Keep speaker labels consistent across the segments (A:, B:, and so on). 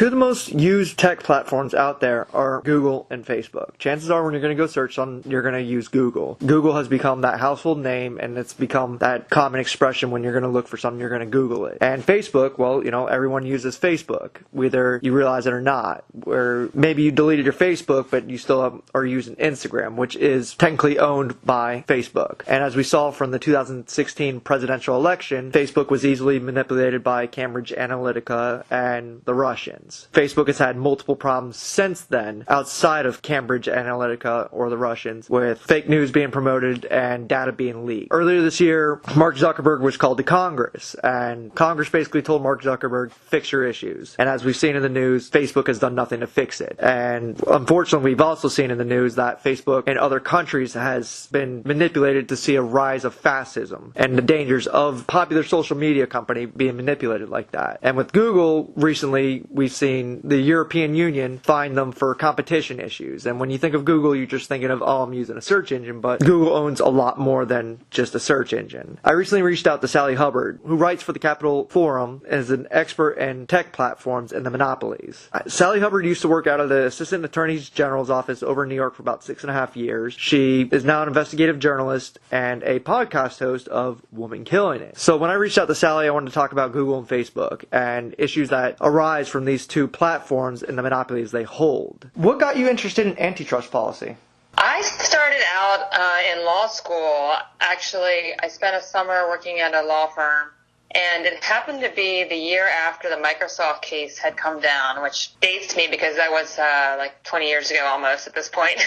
A: Two of the most used tech platforms out there are Google and Facebook. Chances are when you're going to go search something, you're going to use Google. Google has become that household name, and it's become that common expression when you're going to look for something, you're going to Google it. And Facebook, well, everyone uses Facebook, whether you realize it or not. Where maybe you deleted your Facebook, but you still are using Instagram, which is technically owned by Facebook. And as we saw from the 2016 presidential election, Facebook was easily manipulated by Cambridge Analytica and the Russians. Facebook has had multiple problems since then outside of Cambridge Analytica or the Russians, with fake news being promoted and data being leaked. Earlier this year, Mark Zuckerberg was called to Congress, and Congress basically told Mark Zuckerberg, fix your issues. And as we've seen in the news, Facebook has done nothing to fix it. And unfortunately, we've also seen in the news that Facebook in other countries has been manipulated to see a rise of fascism and the dangers of popular social media company being manipulated like that. And with Google, recently, we've seen the European Union fine them for competition issues. And when you think of Google, you're just thinking of, I'm using a search engine, but Google owns a lot more than just a search engine. I recently reached out to Sally Hubbard, who writes for the Capital Forum and is an expert in tech platforms and the monopolies. Sally Hubbard used to work out of the Assistant Attorney General's office over in New York for about 6.5 years. She is now an investigative journalist and a podcast host of Woman Killing It. So when I reached out to Sally, I wanted to talk about Google and Facebook and issues that arise from these two platforms and the monopolies they hold. What got you interested in antitrust policy?
B: I started out in law school. Actually, I spent a summer working at a law firm, and it happened to be the year after the Microsoft case had come down, which dates me because that was like 20 years ago almost at this point.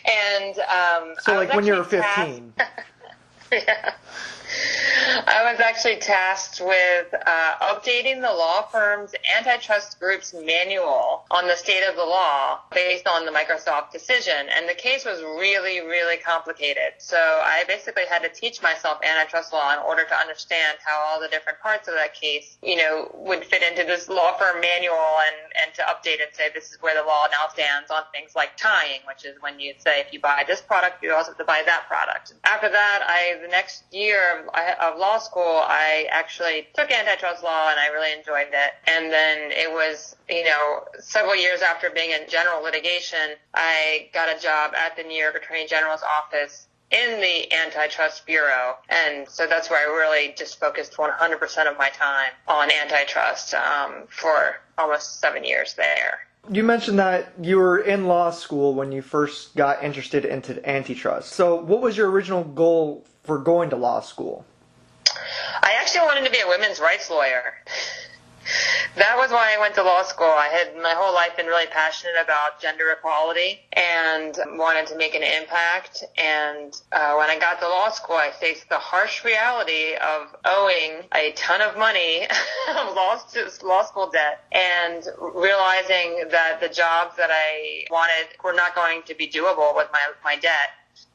B: And
A: so like when you were 15.
B: Yeah. I was actually tasked with updating the law firm's antitrust group's manual on the state of the law based on the Microsoft decision. And the case was really, really complicated. So I basically had to teach myself antitrust law in order to understand how all the different parts of that case, would fit into this law firm manual and to update and say this is where the law now stands on things like tying, which is when you say if you buy this product, you also have to buy that product. After that, the next year of law school, I actually took antitrust law and I really enjoyed it. And then it was, several years after being in general litigation, I got a job at the New York Attorney General's office in the Antitrust Bureau. And so that's where I really just focused 100% of my time on antitrust for almost 7 years there.
A: You mentioned that you were in law school when you first got interested into antitrust. So what was your original goal for going to law school?
B: I actually wanted to be a women's rights lawyer. That was why I went to law school. I had my whole life been really passionate about gender equality and wanted to make an impact. And when I got to law school, I faced the harsh reality of owing a ton of money of law school debt and realizing that the jobs that I wanted were not going to be doable with my debt.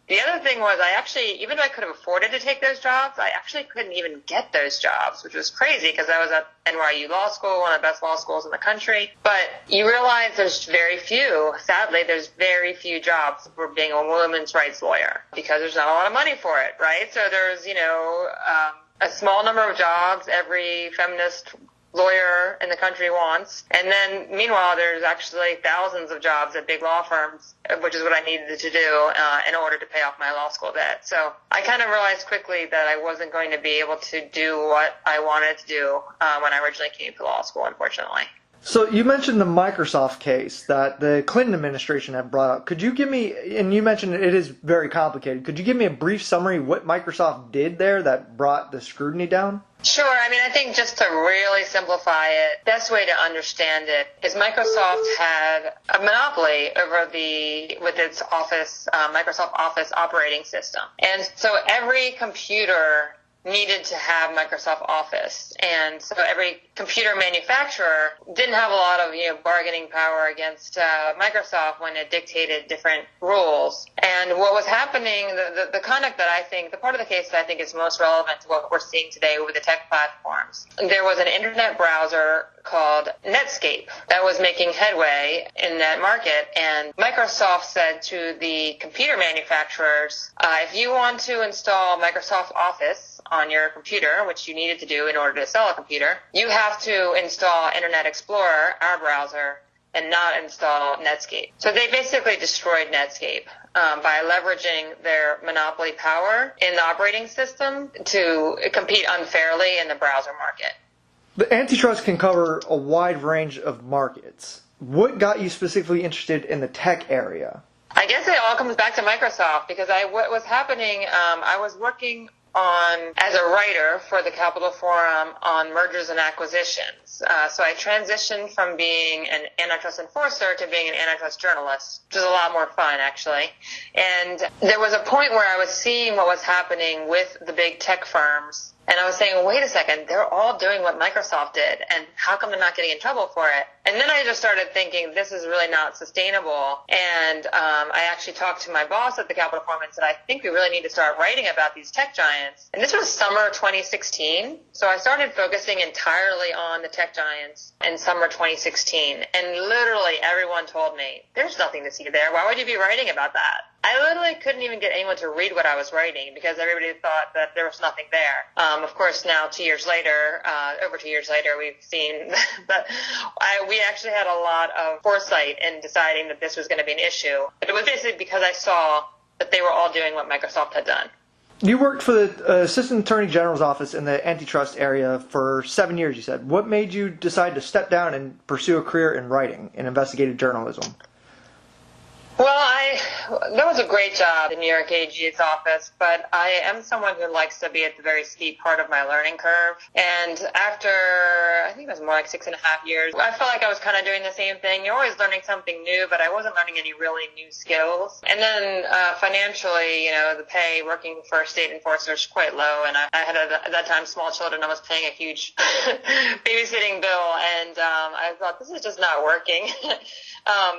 B: The other thing was even though I could have afforded to take those jobs, I actually couldn't even get those jobs, which was crazy because I was at NYU Law School, one of the best law schools in the country. But you realize there's very few jobs for being a women's rights lawyer because there's not a lot of money for it, right? So there's, a small number of jobs every feminist lawyer in the country wants. And then, meanwhile, there's actually thousands of jobs at big law firms, which is what I needed to do in order to pay off my law school debt. So I kind of realized quickly that I wasn't going to be able to do what I wanted to do when I originally came to law school, unfortunately.
A: So you mentioned the Microsoft case that the Clinton administration had brought up. Could you give me, and you mentioned it is very complicated, could you give me a brief summary of what Microsoft did there that brought the scrutiny down?
B: Sure. I think just to really simplify it, best way to understand it is Microsoft had a monopoly over with its Office, Microsoft Office operating system. And so every computer needed to have Microsoft Office. And so every computer manufacturer didn't have a lot of bargaining power against Microsoft when it dictated different rules. And what was happening, the conduct that the part of the case that I think is most relevant to what we're seeing today with the tech platforms, there was an internet browser called Netscape that was making headway in that market. And Microsoft said to the computer manufacturers, if you want to install Microsoft Office on your computer, which you needed to do in order to sell a computer, you have to install Internet Explorer, our browser, and not install Netscape. So they basically destroyed Netscape by leveraging their monopoly power in the operating system to compete unfairly in the browser market.
A: The antitrust can cover a wide range of markets. What got you specifically interested in the tech area?
B: I guess it all comes back to Microsoft, because what was happening, I was working as a writer for the Capital Forum on mergers and acquisitions. So I transitioned from being an antitrust enforcer to being an antitrust journalist, which is a lot more fun, actually. And there was a point where I was seeing what was happening with the big tech firms. And I was saying, wait a second, they're all doing what Microsoft did, and how come they're not getting in trouble for it? And then I just started thinking, this is really not sustainable. And I actually talked to my boss at the Capital Forum and said, I think we really need to start writing about these tech giants. And this was summer 2016. So I started focusing entirely on the tech giants in summer 2016. And literally everyone told me, there's nothing to see there. Why would you be writing about that? I literally couldn't even get anyone to read what I was writing because everybody thought that there was nothing there. Of course, now 2 years later, over 2 years later, we've seen that we actually had a lot of foresight in deciding that this was going to be an issue. But it was basically because I saw that they were all doing what Microsoft had done.
A: You worked for the Assistant Attorney General's office in the antitrust area for 7 years, you said. What made you decide to step down and pursue a career in writing, in investigative journalism?
B: Well, that was a great job in New York AG's office, but I am someone who likes to be at the very steep part of my learning curve. And after, I think it was more like 6.5 years, I felt like I was kind of doing the same thing. You're always learning something new, but I wasn't learning any really new skills. And then financially, the pay working for a state enforcer is quite low, and I had at that time small children. I was paying a huge babysitting bill, and I thought, this is just not working.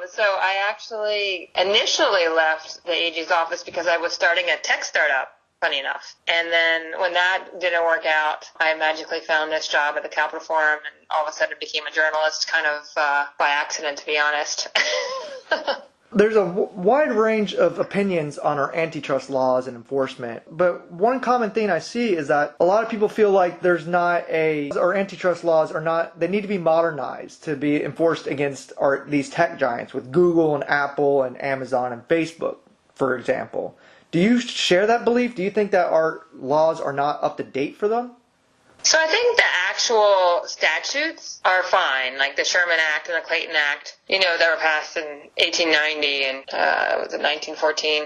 B: So I actually initially left the AG's office because I was starting a tech startup, funny enough. And then when that didn't work out, I magically found this job at the Capital Forum, and all of a sudden became a journalist, kind of by accident, to be honest.
A: There's a wide range of opinions on our antitrust laws and enforcement, but one common thing I see is that a lot of people feel like our antitrust laws they need to be modernized to be enforced against these tech giants with Google and Apple and Amazon and Facebook, for example. Do you share that belief? Do you think that our laws are not up to date for them?
B: So I think the actual statutes are fine, like the Sherman Act and the Clayton Act, that were passed in 1890 and was it 1914?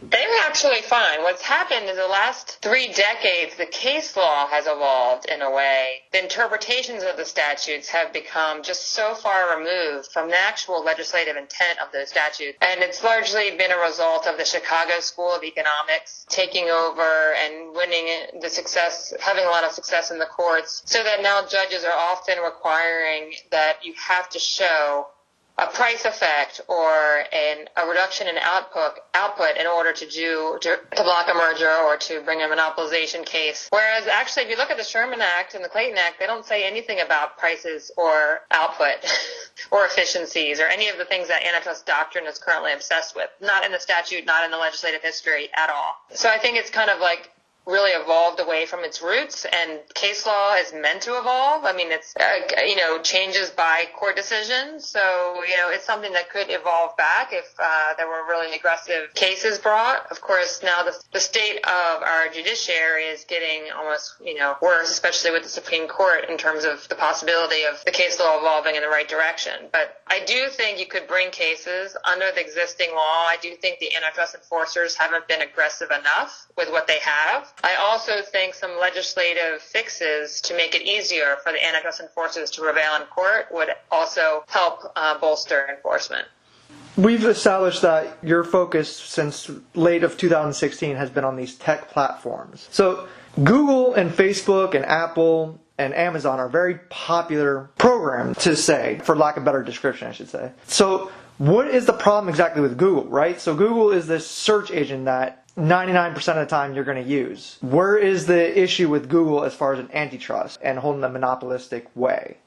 B: They're actually fine. What's happened is the last 3 decades, the case law has evolved in a way. The interpretations of the statutes have become just so far removed from the actual legislative intent of those statutes. And it's largely been a result of the Chicago School of Economics taking over and winning having a lot of success in the courts, so that now judges are often requiring that you have to show a price effect or a reduction in output in order to block a merger or to bring a monopolization case. Whereas actually, if you look at the Sherman Act and the Clayton Act, they don't say anything about prices or output or efficiencies or any of the things that antitrust doctrine is currently obsessed with. Not in the statute, not in the legislative history at all. So I think it's kind of like really evolved away from its roots, and case law is meant to evolve. I mean, it's, changes by court decisions. So, it's something that could evolve back if there were really aggressive cases brought. Of course, now the state of our judiciary is getting almost, worse, especially with the Supreme Court in terms of the possibility of the case law evolving in the right direction. But I do think you could bring cases under the existing law. I do think the antitrust enforcers haven't been aggressive enough with what they have. I also think some legislative fixes to make it easier for the antitrust enforcers to prevail in court would also help bolster enforcement.
A: We've established that your focus since late of 2016 has been on these tech platforms. So Google and Facebook and Apple and Amazon are very popular programs to say, for lack of a better description, I should say. So what is the problem exactly with Google, right? So Google is this search engine that 99% of the time you're going to use. Where is the issue with Google as far as an antitrust and holding a monopolistic way?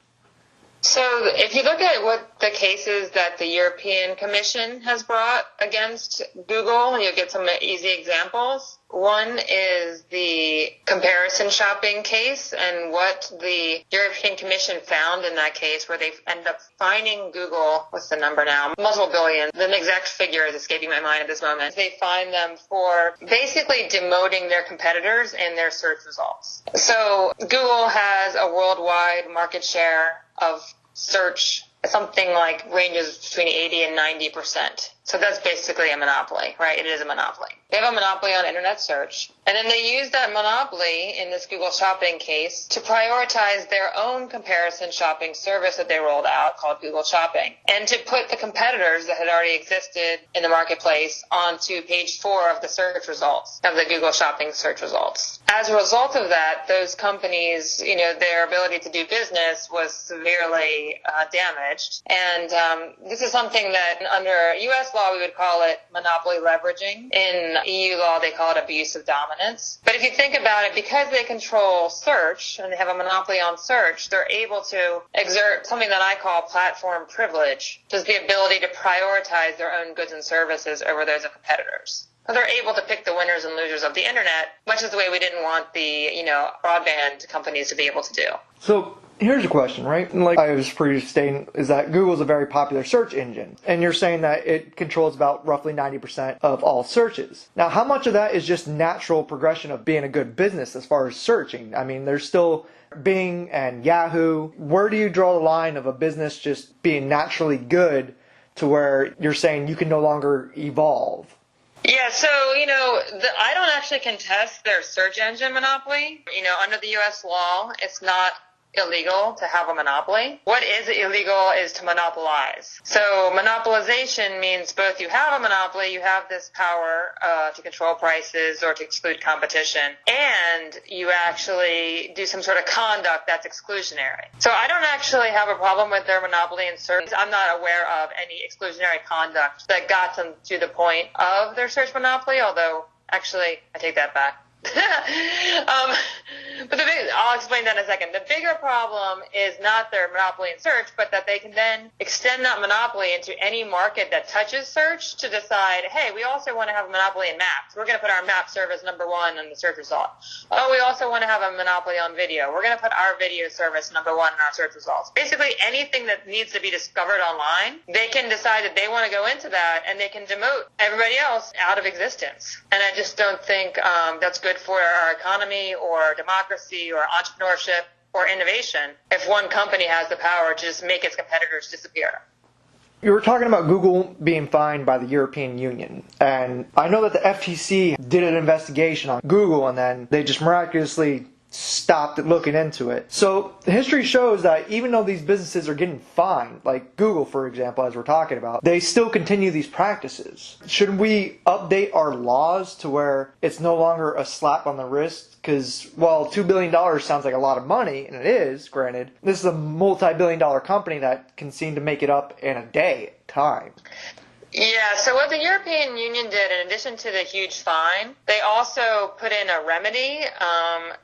B: So if you look at what the cases that the European Commission has brought against Google, you'll get some easy examples. One is the comparison shopping case, and what the European Commission found in that case, where they ended up fining Google, what's the number now, multiple billion, the exact figure is escaping my mind at this moment. They fined them for basically demoting their competitors in their search results. So Google has a worldwide market share of search, something like ranges between 80 and 90%. So that's basically a monopoly, right? It is a monopoly. They have a monopoly on internet search, and then they use that monopoly in this Google Shopping case to prioritize their own comparison shopping service that they rolled out called Google Shopping, and to put the competitors that had already existed in the marketplace onto page 4 of the search results, of the Google Shopping search results. As a result of that, those companies, their ability to do business was severely damaged. And this is something that under U.S. law we would call it monopoly leveraging. In EU law they call it abuse of dominance. But if you think about it, because they control search and they have a monopoly on search, they're able to exert something that I call platform privilege, which is the ability to prioritize their own goods and services over those of competitors. So they're able to pick the winners and losers of the internet, much as the way we didn't want the, broadband companies to be able to do.
A: So here's a question, right? Like I was previously stating, is that Google's a very popular search engine, and you're saying that it controls about roughly 90% of all searches. Now, how much of that is just natural progression of being a good business as far as searching? I mean, there's still Bing and Yahoo. Where do you draw the line of a business just being naturally good to where you're saying you can no longer evolve?
B: Yeah, so, I don't actually contest their search engine monopoly. Under the U.S. law, it's not illegal to have a monopoly. What is illegal is to monopolize. So monopolization means both you have a monopoly, you have this power to control prices or to exclude competition, and you actually do some sort of conduct that's exclusionary. So I don't actually have a problem with their monopoly in search. I'm not aware of any exclusionary conduct that got them to the point of their search monopoly, although actually I take that back. But I'll explain that in a second. The bigger problem is not their monopoly in search, but that they can then extend that monopoly into any market that touches search to decide, hey, we also want to have a monopoly in maps. We're going to put our map service number 1 on the search result. Oh, we also want to have a monopoly on video. We're going to put our video service number 1 in our search results. Basically, anything that needs to be discovered online, they can decide that they want to go into that, and they can demote everybody else out of existence. And I just don't think that's good for our economy or democracy or entrepreneurship or innovation if one company has the power to just make its competitors disappear.
A: You were talking about Google being fined by the European Union, and I know that the FTC did an investigation on Google and then they just miraculously stopped looking into it. So history shows that even though these businesses are getting fined, like Google, for example, as we're talking about, they still continue these practices. Should we update our laws to where it's no longer a slap on the wrist? Because, while $2 billion sounds like a lot of money, and it is, granted, this is a multi-billion-dollar company that can seem to make it up in a day at time.
B: Yeah, so what the European Union did, in addition to the huge fine, they also put in a remedy,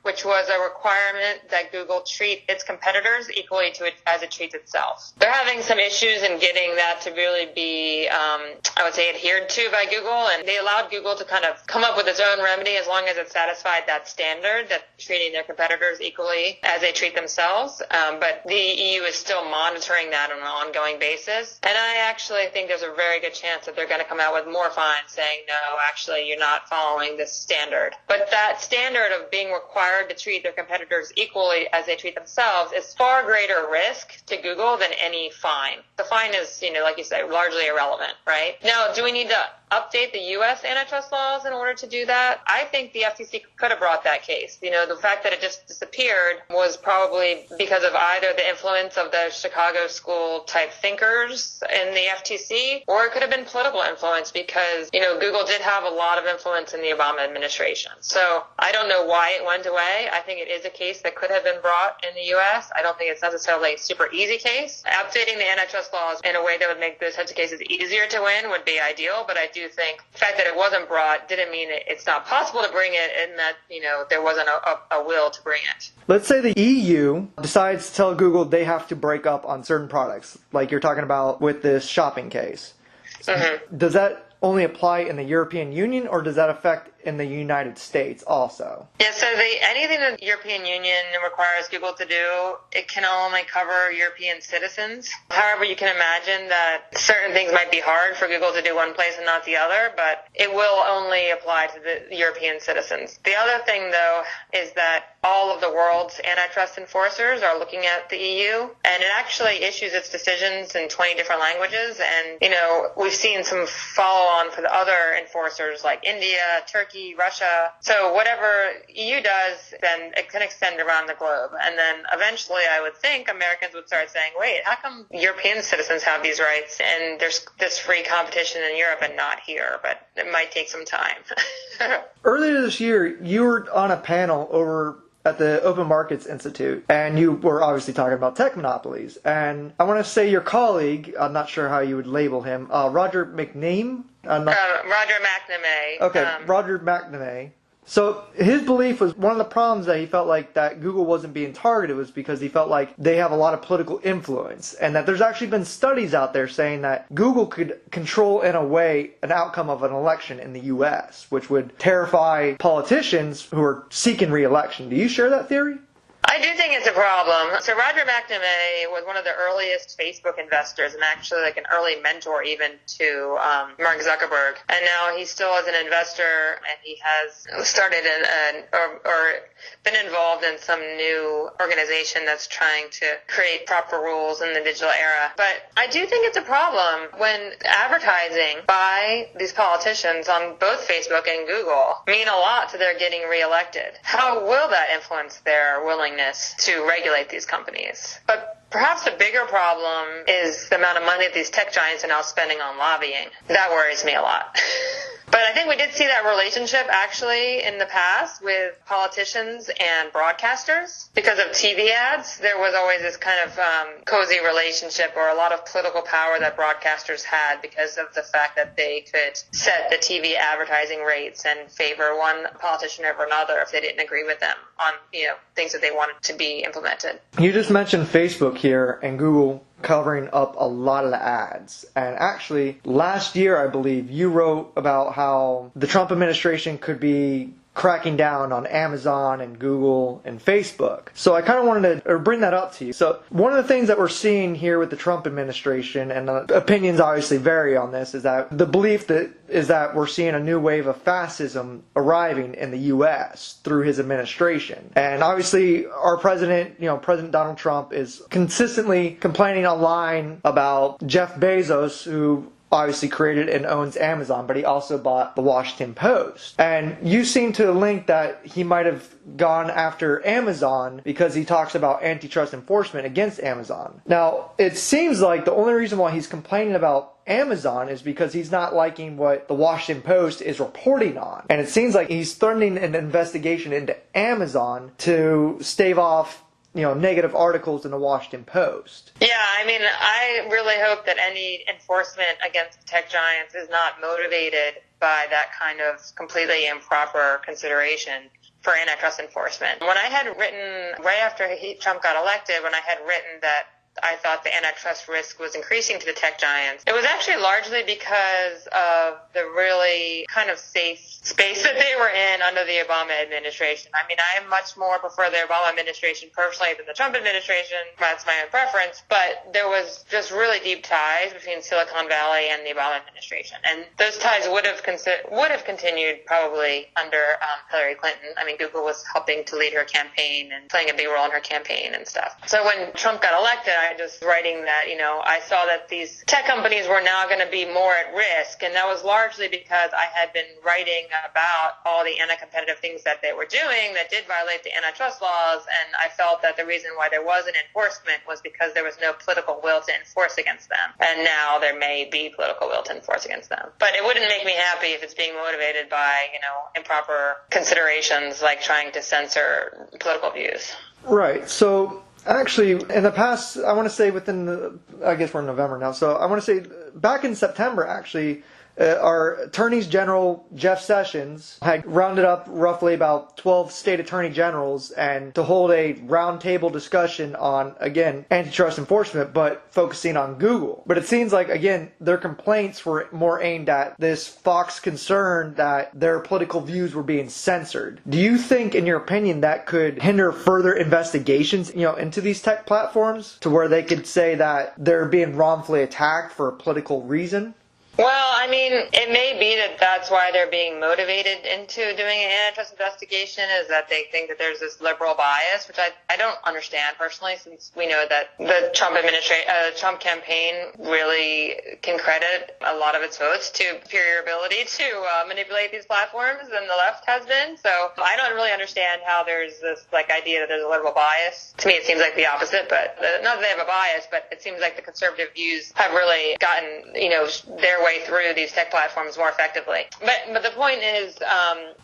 B: which was a requirement that Google treat its competitors equally to it as it treats itself. They're having some issues in getting that to really be, I would say, adhered to by Google, and they allowed Google to kind of come up with its own remedy as long as it satisfied that standard, that treating their competitors equally as they treat themselves. But the EU is still monitoring that on an ongoing basis, and I actually think there's a very good chance that they're going to come out with more fines saying, no, actually, you're not following this standard. But that standard of being required to treat their competitors equally as they treat themselves is far greater risk to Google than any fine. The fine is, like you say, largely irrelevant, right? Now, do we need to update the U.S. antitrust laws in order to do that? I think the FTC could have brought that case. The fact that it just disappeared was probably because of either the influence of the Chicago school type thinkers in the FTC, or it could have been political influence because, Google did have a lot of influence in the Obama administration. So I don't know why it went away. I think it is a case that could have been brought in the U.S. I don't think it's necessarily a super easy case. Updating the antitrust laws in a way that would make those types of cases easier to win would be ideal, but I do think the fact that it wasn't brought didn't mean it's not possible to bring it, and that, there wasn't a will to bring it.
A: Let's say the EU decides to tell Google they have to break up on certain products, like you're talking about with this shopping case.
B: Mm-hmm.
A: Does that only apply in the European Union, or does that affect in the United States also?
B: Yeah, so anything that the European Union requires Google to do, it can only cover European citizens. However, you can imagine that certain things might be hard for Google to do one place and not the other, but it will only apply to the European citizens. The other thing, though, is that all of the world's antitrust enforcers are looking at the EU, and it actually issues its decisions in 20 different languages, and, we've seen some follow-on for the other enforcers like India, Turkey, Russia. So whatever EU does, then it can extend around the globe. And then eventually I would think Americans would start saying, wait, how come European citizens have these rights and there's this free competition in Europe and not here? But it might take some time.
A: Earlier this year, you were on a panel over at the Open Markets Institute, and you were obviously talking about tech monopolies. And I want to say your colleague, I'm not sure how you would label him, Roger McNamee?
B: Roger McNamee.
A: Okay, Roger McNamee. So his belief was one of the problems that he felt like that Google wasn't being targeted was because he felt like they have a lot of political influence, and that there's actually been studies out there saying that Google could control in a way an outcome of an election in the U.S., which would terrify politicians who are seeking re-election. Do you share that theory?
B: I do think it's a problem. So Roger McNamee was one of the earliest Facebook investors and actually like an early mentor even to Mark Zuckerberg. And now he still is an investor, and he has started or been involved in some new organization that's trying to create proper rules in the digital era. But I do think it's a problem when advertising by these politicians on both Facebook and Google mean a lot to their getting reelected. How will that influence their willingness to regulate these companies? But perhaps the bigger problem is the amount of money that these tech giants are now spending on lobbying. That worries me a lot. But I think we did see that relationship actually in the past with politicians and broadcasters. Because of TV ads, there was always this kind of cozy relationship or a lot of political power that broadcasters had because of the fact that they could set the TV advertising rates and favor one politician over another if they didn't agree with them on things that they wanted to be implemented.
A: You just mentioned Facebook here and Google covering up a lot of the ads. And actually, last year, I believe, you wrote about how the Trump administration could be cracking down on Amazon and Google and Facebook. So I kind of wanted to bring that up to you. So one of the things that we're seeing here with the Trump administration, and the opinions obviously vary on this, is that the belief that we're seeing a new wave of fascism arriving in the U.S. through his administration. And obviously our president, President Donald Trump, is consistently complaining online about Jeff Bezos, who obviously created and owns Amazon, but he also bought the Washington Post. And you seem to link that he might have gone after Amazon because he talks about antitrust enforcement against Amazon. Now, it seems like the only reason why he's complaining about Amazon is because he's not liking what the Washington Post is reporting on. And it seems like he's threatening an investigation into Amazon to stave off negative articles in the Washington Post.
B: Yeah, I really hope that any enforcement against tech giants is not motivated by that kind of completely improper consideration for antitrust enforcement. When I had written, right after Trump got elected, when I had written that I thought the antitrust risk was increasing to the tech giants, it was actually largely because of the really kind of safe space that they were in under the Obama administration. I much more prefer the Obama administration personally than the Trump administration. That's my own preference. But there was just really deep ties between Silicon Valley and the Obama administration. And those ties would have continued probably under Hillary Clinton. Google was helping to lead her campaign and playing a big role in her campaign and stuff. So when Trump got elected, I just writing that, I saw that these tech companies were now going to be more at risk. And that was largely because I had been writing about all the anti-competitive things that they were doing that did violate the antitrust laws. And I felt that the reason why there wasn't enforcement was because there was no political will to enforce against them. And now there may be political will to enforce against them. But it wouldn't make me happy if it's being motivated by, improper considerations like trying to censor political views.
A: Right. So actually, in the past, I want to say I guess we're in November now, so I want to say back in September, actually, our attorneys general, Jeff Sessions, had rounded up roughly about 12 state attorney generals and to hold a roundtable discussion on, again, antitrust enforcement, but focusing on Google. But it seems like, again, their complaints were more aimed at this Fox concern that their political views were being censored. Do you think, in your opinion, that could hinder further investigations, into these tech platforms to where they could say that they're being wrongfully attacked for a political reason?
B: Well, I mean, it may be that that's why they're being motivated into doing an antitrust investigation, is that they think that there's this liberal bias, which I don't understand personally, since we know that the Trump campaign really can credit a lot of its votes to superior ability to manipulate these platforms than the left has been. So I don't really understand how there's this idea that there's a liberal bias. To me, it seems like the opposite, but not that they have a bias, but it seems like the conservative views have really gotten, their way through these tech platforms more effectively. But the point is,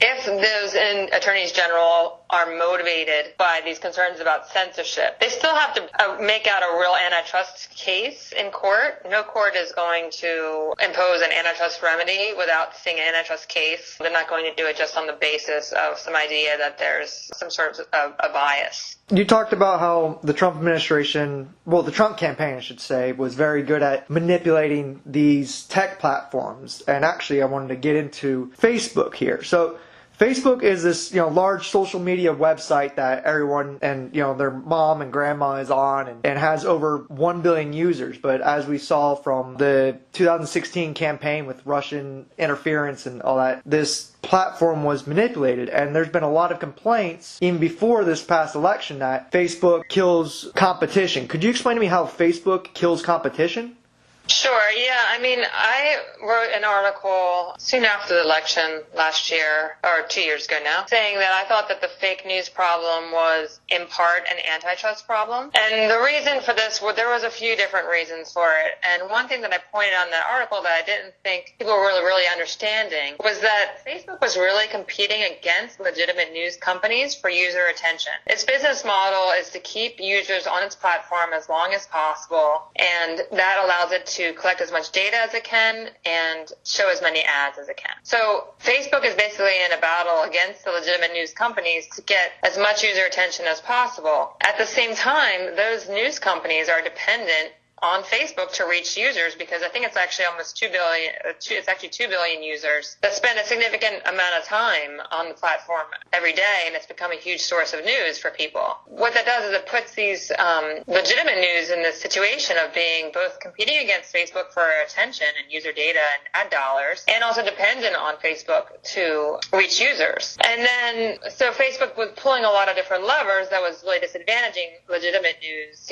B: if those attorneys general are motivated by these concerns about censorship, they still have to make out a real antitrust case in court. No court is going to impose an antitrust remedy without seeing an antitrust case. They're not going to do it just on the basis of some idea that there's some sort of a bias.
A: You talked about how the Trump administration, the Trump campaign, I should say, was very good at manipulating these tech platforms. And actually, I wanted to get into Facebook here. So Facebook is this, large social media website that everyone and, their mom and grandma is on and has over 1 billion users. But as we saw from the 2016 campaign with Russian interference and all that, this platform was manipulated. And there's been a lot of complaints even before this past election that Facebook kills competition. Could you explain to me how Facebook kills competition?
B: Sure, yeah. I mean, I wrote an article soon after the election last year, or 2 years ago now, saying that I thought that the fake news problem was in part an antitrust problem. And the reason for this, there was a few different reasons for it. And one thing that I pointed out in that article that I didn't think people were really understanding was that Facebook was really competing against legitimate news companies for user attention. Its business model is to keep users on its platform as long as possible, and that allows it to collect as much data as it can and show as many ads as it can. So Facebook is basically in a battle against the legitimate news companies to get as much user attention as possible. At the same time, those news companies are dependent on Facebook to reach users, because I think it's actually almost 2 billion, it's actually 2 billion users that spend a significant amount of time on the platform every day, and it's become a huge source of news for people. What that does is it puts these legitimate news in this situation of being both competing against Facebook for attention and user data and ad dollars, and also dependent on Facebook to reach users. And then, so Facebook was pulling a lot of different levers that was really disadvantaging legitimate news,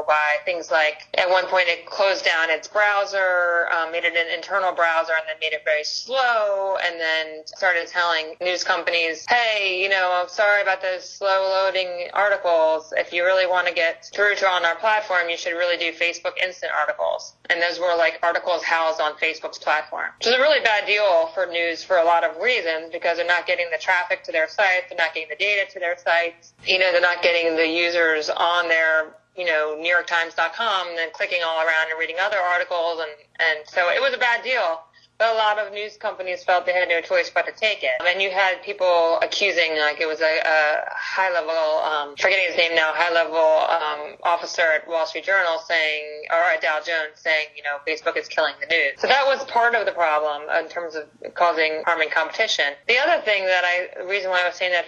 B: by things like, at one point it closed down its browser, made it an internal browser, and then made it very slow, and then started telling news companies, hey, I'm sorry about those slow loading articles. If you really want to get through to on our platform, you should really do Facebook instant articles. And those were articles housed on Facebook's platform, which is a really bad deal for news for a lot of reasons, because they're not getting the traffic to their sites, they're not getting the data to their sites, they're not getting the users on their NewYorkTimes.com and then clicking all around and reading other articles. And so it was a bad deal. But a lot of news companies felt they had no choice but to take it. And you had people accusing, it was a high-level, forgetting his name now, high-level officer at Wall Street Journal saying, or at Dow Jones saying, Facebook is killing the news. So that was part of the problem in terms of harming competition. The other thing the reason why I was saying that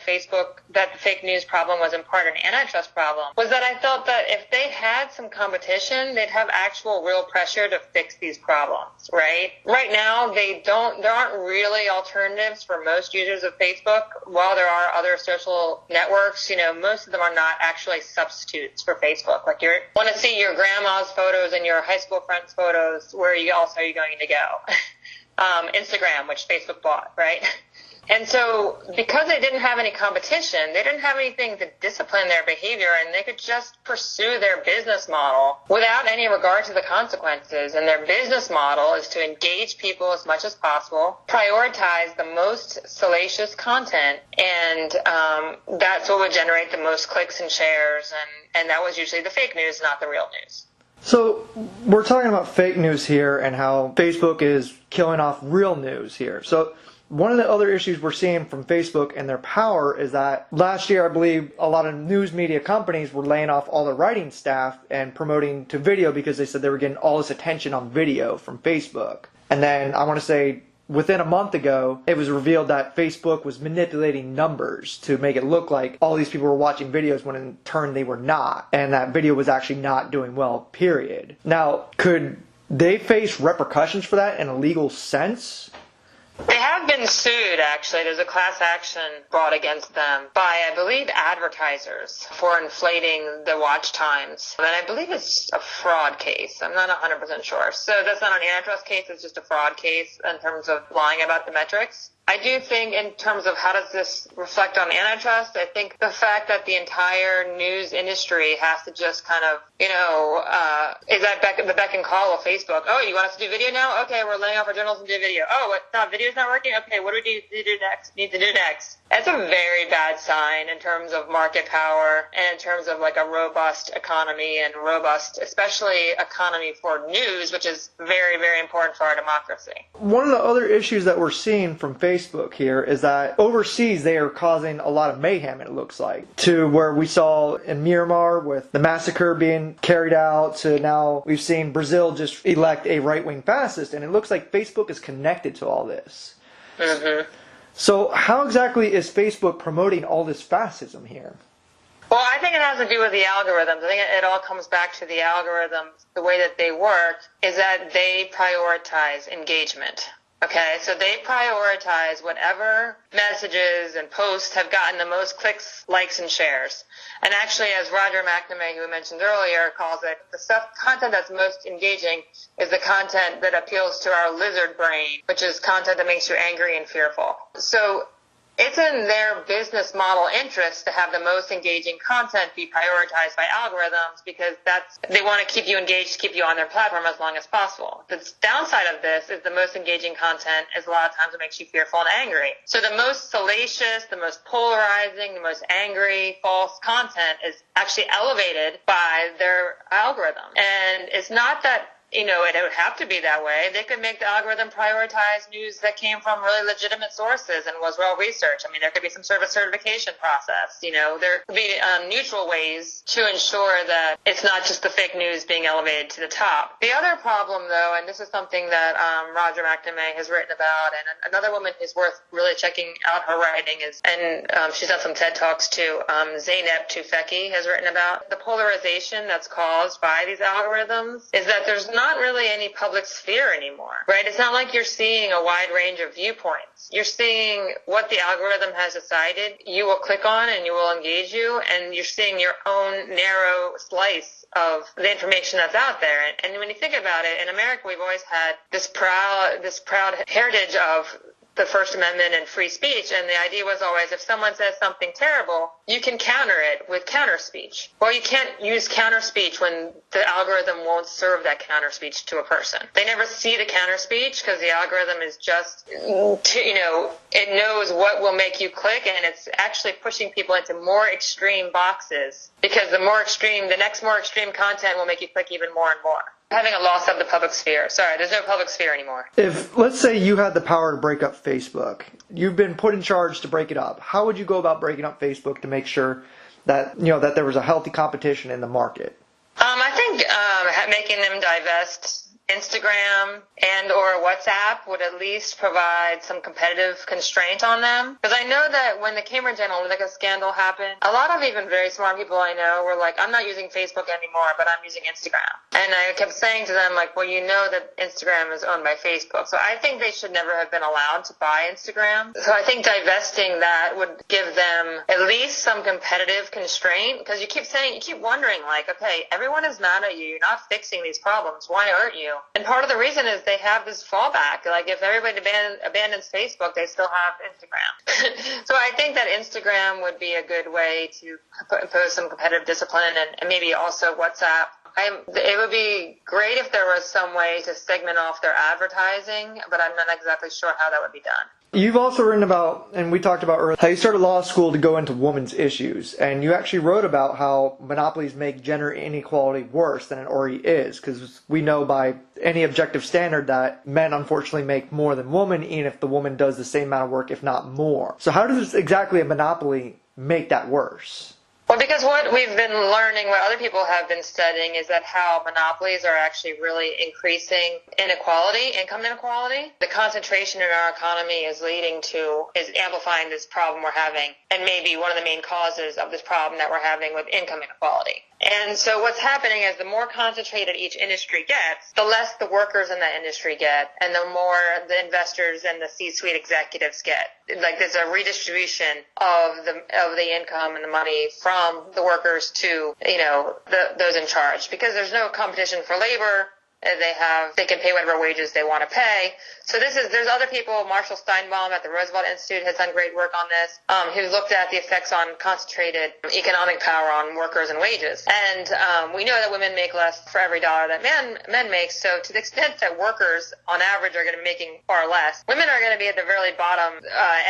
B: that the fake news problem was in part an antitrust problem, was that I felt that if they had some competition, they'd have actual real pressure to fix these problems, right? Right now, there aren't really alternatives for most users of Facebook. While there are other social networks, most of them are not actually substitutes for Facebook. You want to see your grandma's photos and your high school friends' photos, where else are you going to go? Instagram, which Facebook bought, right? And so because they didn't have any competition, they didn't have anything to discipline their behavior, and they could just pursue their business model without any regard to the consequences. And their business model is to engage people as much as possible, prioritize the most salacious content, and that's what would generate the most clicks and shares. And that was usually the fake news, not the real news.
A: So we're talking about fake news here and how Facebook is killing off real news here. So one of the other issues we're seeing from Facebook and their power is that last year, I believe, a lot of news media companies were laying off all their writing staff and promoting to video because they said they were getting all this attention on video from Facebook. And then I want to say within a month ago, it was revealed that Facebook was manipulating numbers to make it look like all these people were watching videos when in turn they were not. And that video was actually not doing well, period. Now, could they face repercussions for that in a legal sense?
B: They have been sued, actually. There's a class action brought against them by, I believe, advertisers for inflating the watch times. And I believe it's a fraud case. I'm not 100% sure. So that's not an antitrust case. It's just a fraud case in terms of lying about the metrics. I do think in terms of how does this reflect on antitrust, I think the fact that the entire news industry has to just kind of, is that the beck and call of Facebook? Oh, you want us to do video now? Okay, we're laying off our journalists and do video. Oh, what? Not video's not working? Okay, what do we need to do next? That's a very bad sign in terms of market power and in terms of like a robust economy and robust, especially economy for news, which is very, very important for our democracy.
A: One of the other issues that we're seeing from Facebook here is that overseas they are causing a lot of mayhem, it looks like, to where we saw in Myanmar with the massacre being carried out to now we've seen Brazil just elect a right-wing fascist, and it looks like Facebook is connected to all this.
B: Mm-hmm.
A: So how exactly is Facebook promoting all this fascism here?
B: Well, I think it has to do with the algorithms. I think it all comes back to the algorithms. The way that they work is that they prioritize engagement. Okay, so they prioritize whatever messages and posts have gotten the most clicks, likes, and shares. And actually, as Roger McNamee, who we mentioned earlier, calls it, the content that's most engaging is the content that appeals to our lizard brain, which is content that makes you angry and fearful. So it's in their business model interest to have the most engaging content be prioritized by algorithms because they want to keep you engaged, keep you on their platform as long as possible. The downside of this is the most engaging content is a lot of times it makes you fearful and angry. So the most salacious, the most polarizing, the most angry, false content is actually elevated by their algorithm. And it's not that it would have to be that way. They could make the algorithm prioritize news that came from really legitimate sources and was well researched. I mean, there could be some sort of a certification process. There could be neutral ways to ensure that it's not just the fake news being elevated to the top. The other problem, though, and this is something that Roger McNamee has written about, and another woman who's worth really checking out her writing she's done some TED Talks too, Zeynep Tufekci has written about the polarization that's caused by these algorithms is that there's not really any public sphere anymore, right? It's not like you're seeing a wide range of viewpoints. You're seeing what the algorithm has decided you will click on and you will engage you, and you're seeing your own narrow slice of the information that's out there. And when you think about it, in America, we've always had this proud heritage of the First Amendment and free speech, and the idea was always if someone says something terrible, you can counter it with counter speech. Well, you can't use counter speech when the algorithm won't serve that counter speech to a person. They never see the counter speech because the algorithm is just, it knows what will make you click, and it's actually pushing people into more extreme boxes because the next more extreme content will make you click even more and more. Having a loss of the public sphere. Sorry, there's no public sphere anymore.
A: If, let's say you had the power to break up Facebook, you've been put in charge to break it up, how would you go about breaking up Facebook to make sure that, that there was a healthy competition in the market?
B: I think making them divest Instagram and or WhatsApp would at least provide some competitive constraint on them. Because I know that when the Cambridge Analytica scandal happened, a lot of even very smart people I know were like, I'm not using Facebook anymore, but I'm using Instagram. And I kept saying to them, like, well, you know that Instagram is owned by Facebook. So I think they should never have been allowed to buy Instagram. So I think divesting that would give them at least some competitive constraint. Because you keep wondering, like, okay, everyone is mad at you. You're not fixing these problems. Why aren't you? And part of the reason is they have this fallback. Like, if everybody abandons Facebook, they still have Instagram. So I think that Instagram would be a good way to impose some competitive discipline, and maybe also WhatsApp. It would be great if there was some way to segment off their advertising, but I'm not exactly sure how that would be done.
A: You've also written about, and we talked about earlier, how you started law school to go into women's issues. And you actually wrote about how monopolies make gender inequality worse than it already is. Because we know by any objective standard that men unfortunately make more than women, even if the woman does the same amount of work, if not more. So how does exactly a monopoly make that worse?
B: Well, because what we've been learning, what other people have been studying, is that how monopolies are actually really increasing inequality, income inequality. The concentration in our economy is amplifying this problem we're having, and maybe one of the main causes of this problem that we're having with income inequality. And so what's happening is the more concentrated each industry gets, the less the workers in that industry get, and the more the investors and the C-suite executives get. Like there's a redistribution of the income and the money from the workers to, those in charge, because there's no competition for labor. They can pay whatever wages they want to pay. So there's other people. Marshall Steinbaum at the Roosevelt Institute has done great work on this, who looked at the effects on concentrated economic power on workers and wages. And we know that women make less for every dollar that men make. So to the extent that workers on average are going to be making far less, women are going to be at the very bottom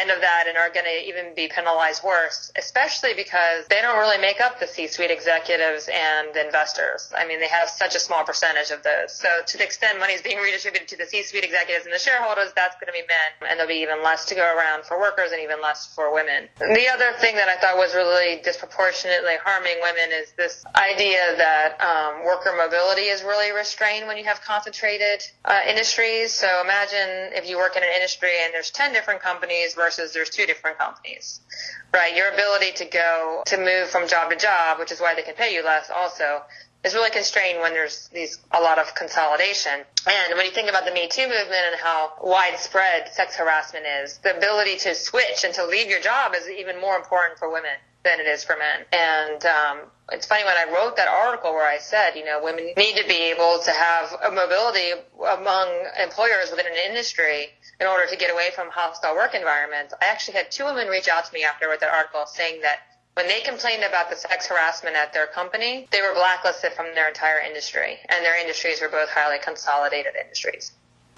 B: end of that and are going to even be penalized worse, especially because they don't really make up the C-suite executives and the investors. I mean, they have such a small percentage of those. So to the extent money is being redistributed to the C-suite executives and the shareholders, that's going to be men. And there'll be even less to go around for workers and even less for women. The other thing that I thought was really disproportionately harming women is this idea that worker mobility is really restrained when you have concentrated industries. So imagine if you work in an industry and there's 10 different companies versus there's 2 different companies. Right? Your ability to move from job to job, which is why they can pay you less also, is really constrained when there's a lot of consolidation. And when you think about the Me Too movement and how widespread sex harassment is, the ability to switch and to leave your job is even more important for women than it is for men. And it's funny, when I wrote that article where I said, women need to be able to have a mobility among employers within an industry in order to get away from hostile work environments. I actually had 2 women reach out to me after I wrote that article saying that when they complained about the sex harassment at their company, they were blacklisted from their entire industry, and their industries were both highly consolidated industries.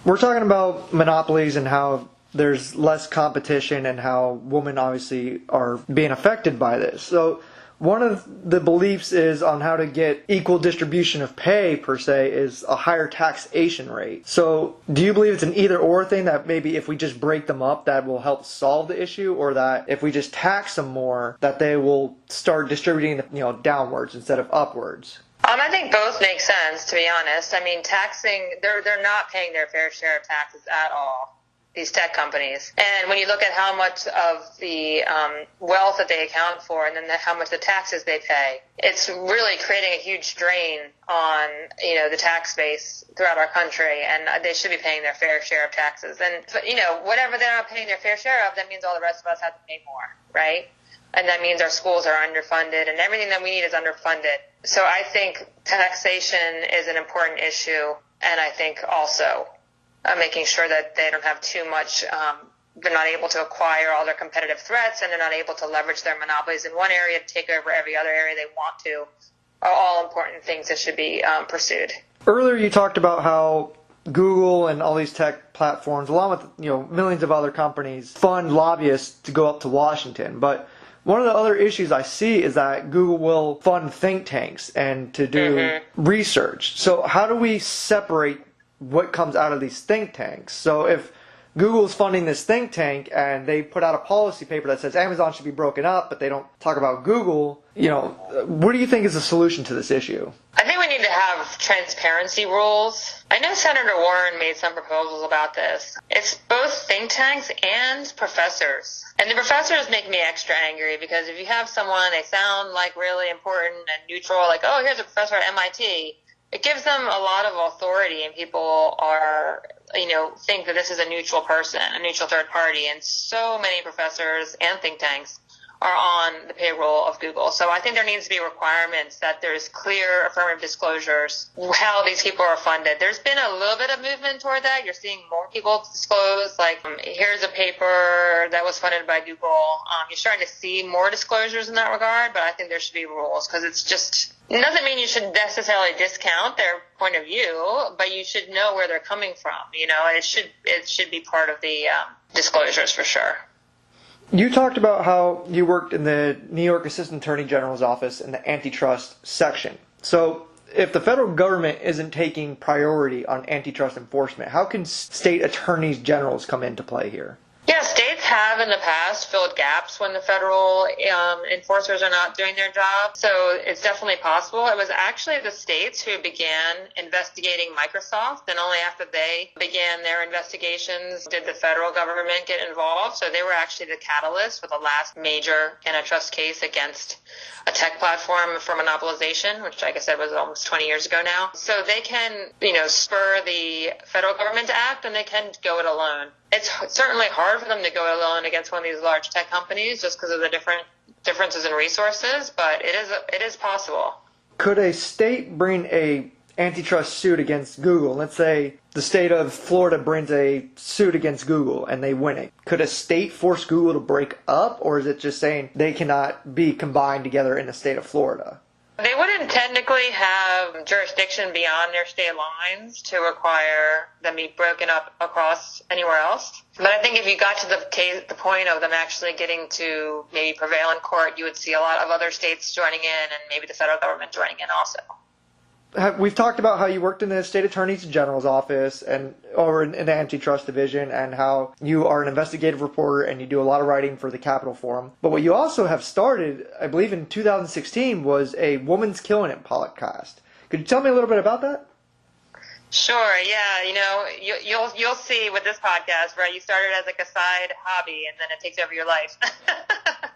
A: We're talking about monopolies and how there's less competition and how women obviously are being affected by this. So one of the beliefs is on how to get equal distribution of pay, per se, is a higher taxation rate. So do you believe it's an either-or thing, that maybe if we just break them up, that will help solve the issue, or that if we just tax them more, that they will start distributing, downwards instead of upwards?
B: I think both make sense, to be honest. I mean, taxing, they're not paying their fair share of taxes at all, these tech companies. And when you look at how much of the wealth that they account for, and then how much the taxes they pay, it's really creating a huge drain on the tax base throughout our country, and they should be paying their fair share of taxes. And whatever they're not paying their fair share of, that means all the rest of us have to pay more, right? And that means our schools are underfunded, and everything that we need is underfunded. So I think taxation is an important issue, and I think also making sure that they don't have too much, they're not able to acquire all their competitive threats, and they're not able to leverage their monopolies in one area to take over every other area they want to, are all important things that should be pursued.
A: Earlier you talked about how Google and all these tech platforms, along with millions of other companies, fund lobbyists to go up to Washington. But one of the other issues I see is that Google will fund think tanks and to do research. So how do we separate what comes out of these think tanks? So if Google is funding this think tank and they put out a policy paper that says Amazon should be broken up, but they don't talk about Google, what do you think is the solution to this issue?
B: I think we need to have transparency rules. I know Senator Warren made some proposals about this. It's both think tanks and professors. And the professors make me extra angry, because if you have someone, they sound like really important and neutral, like, oh, here's a professor at MIT. It gives them a lot of authority, and people are, think that this is a neutral person, a neutral third party. And so many professors and think tanks are on the payroll of Google. So I think there needs to be requirements that there's clear affirmative disclosures, how these people are funded. There's been a little bit of movement toward that. You're seeing more people disclose, like, here's a paper that was funded by Google. You're starting to see more disclosures in that regard, but I think there should be rules, because it doesn't mean you should necessarily discount their point of view, but you should know where they're coming from. It should be part of the disclosures for sure.
A: You talked about how you worked in the New York Assistant Attorney General's office in the antitrust section. So if the federal government isn't taking priority on antitrust enforcement, how can state attorneys generals come into play here?
B: Yeah, states have in the past filled gaps when the federal enforcers are not doing their job. So it's definitely possible. It was actually the states who began investigating Microsoft, and only after they began their investigations did the federal government get involved. So they were actually the catalyst for the last major antitrust case against a tech platform for monopolization, which, like I said, was almost 20 years ago now. So they can, spur the federal government to act, and they can go it alone. It's certainly hard for them to go alone against one of these large tech companies just because of the differences in resources, but it is possible.
A: Could a state bring a antitrust suit against Google? Let's say the state of Florida brings a suit against Google and they win it. Could a state force Google to break up, or is it just saying they cannot be combined together in the state of Florida?
B: They wouldn't technically have jurisdiction beyond their state lines to require them be broken up across anywhere else. But I think if you got to the point of them actually getting to maybe prevail in court, you would see a lot of other states joining in and maybe the federal government joining in also.
A: We've talked about how you worked in the state attorney general's office or in the antitrust division, and how you are an investigative reporter and you do a lot of writing for the Capitol Forum. But what you also have started, I believe in 2016, was a Woman's Killing It podcast. Could you tell me a little bit about that?
B: Sure, yeah. You'll see with this podcast, right? You started as like a side hobby, and then it takes over your life.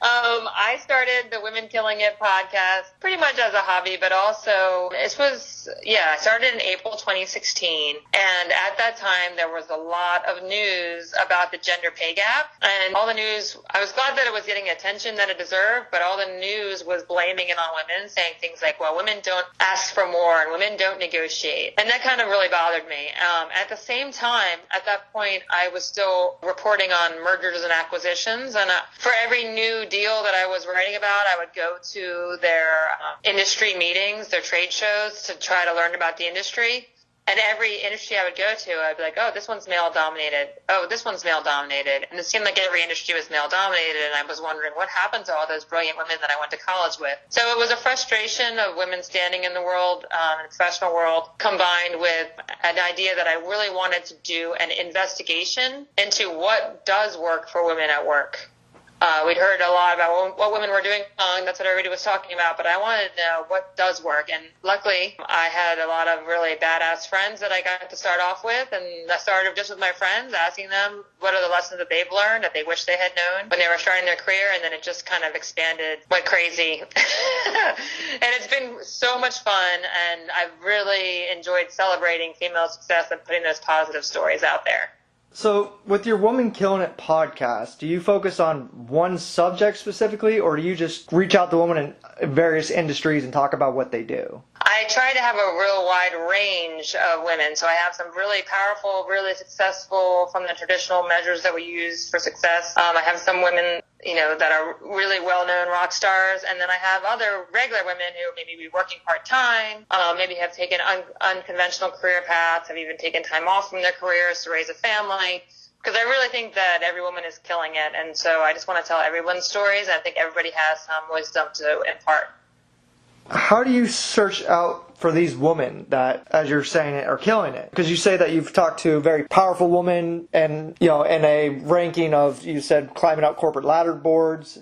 B: I started the Women Killing It podcast pretty much as a hobby, but also I started in April 2016, and at that time there was a lot of news about the gender pay gap, and all the news, I was glad that it was getting attention that it deserved, but all the news was blaming it on women, saying things like, well, women don't ask for more and women don't negotiate, and that kind of really bothered me. At the same time, at that point, I was still reporting on mergers and acquisitions, and for every new deal that I was writing about, I would go to their industry meetings, their trade shows, to try to learn about the industry. And every industry I would go to, I'd be like, oh, this one's male-dominated. Oh, this one's male-dominated. And it seemed like every industry was male-dominated, and I was wondering what happened to all those brilliant women that I went to college with. So it was a frustration of women standing in the world, in the professional world, combined with an idea that I really wanted to do an investigation into what does work for women at work. We'd heard a lot about what women were doing wrong. That's what everybody was talking about. But I wanted to know what does work. And luckily, I had a lot of really badass friends that I got to start off with. And I started just with my friends, asking them what are the lessons that they've learned that they wish they had known when they were starting their career. And then it just kind of expanded, went crazy. And it's been so much fun. And I've really enjoyed celebrating female success and putting those positive stories out there.
A: So, with your Woman Killing It podcast, do you focus on one subject specifically, or do you just reach out to women in various industries and talk about what they do?
B: I try to have a real wide range of women. So I have some really powerful, really successful from the traditional measures that we use for success. I have some women, that are really well-known rock stars. And then I have other regular women who maybe be working part-time, maybe have taken unconventional career paths, have even taken time off from their careers to raise a family. Because I really think that every woman is killing it. And so I just want to tell everyone's stories. And I think everybody has some wisdom to impart.
A: How do you search out for these women that, as you're saying it, are killing it? Because you say that you've talked to very powerful women and, in a ranking of, you said, climbing up corporate ladder boards,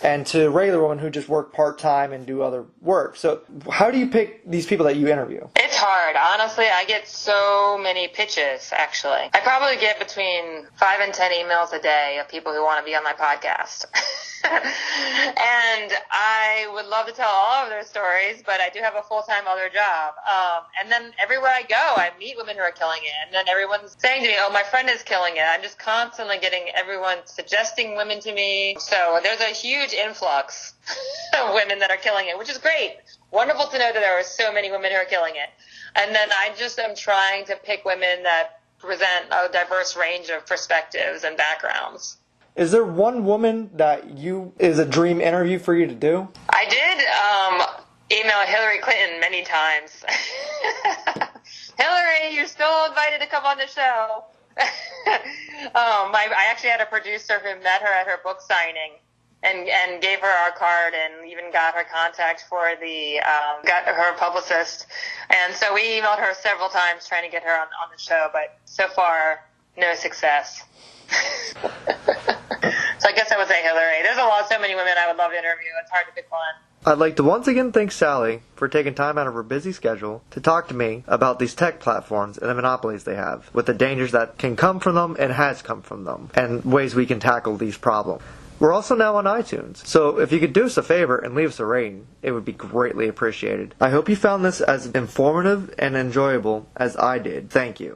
A: and to regular women who just work part-time and do other work. So how do you pick these people that you interview?
B: It's It's hard. Honestly, I get so many pitches, actually. I probably get between 5 and 10 emails a day of people who want to be on my podcast. And I would love to tell all of their stories, but I do have a full-time other job. And then everywhere I go, I meet women who are killing it. And then everyone's saying to me, oh, my friend is killing it. I'm just constantly getting everyone suggesting women to me. So there's a huge influx of women that are killing it, which is great. Wonderful to know that there are so many women who are killing it. And then I just am trying to pick women that present a diverse range of perspectives and backgrounds.
A: Is there one woman that is a dream interview for you to do?
B: I did email Hillary Clinton many times. Hillary, you're still invited to come on the show. I actually had a producer who met her at her book signing and gave her our card and even got her contact for got her publicist. And so we emailed her several times trying to get her on the show, but so far, no success. So I guess I would say Hillary. There's so many women I would love to interview. It's hard to pick one.
A: I'd like to once again thank Sally for taking time out of her busy schedule to talk to me about these tech platforms and the monopolies they have, with the dangers that can come from them and has come from them, and ways we can tackle these problems. We're also now on iTunes, so if you could do us a favor and leave us a rating, it would be greatly appreciated. I hope you found this as informative and enjoyable as I did. Thank you.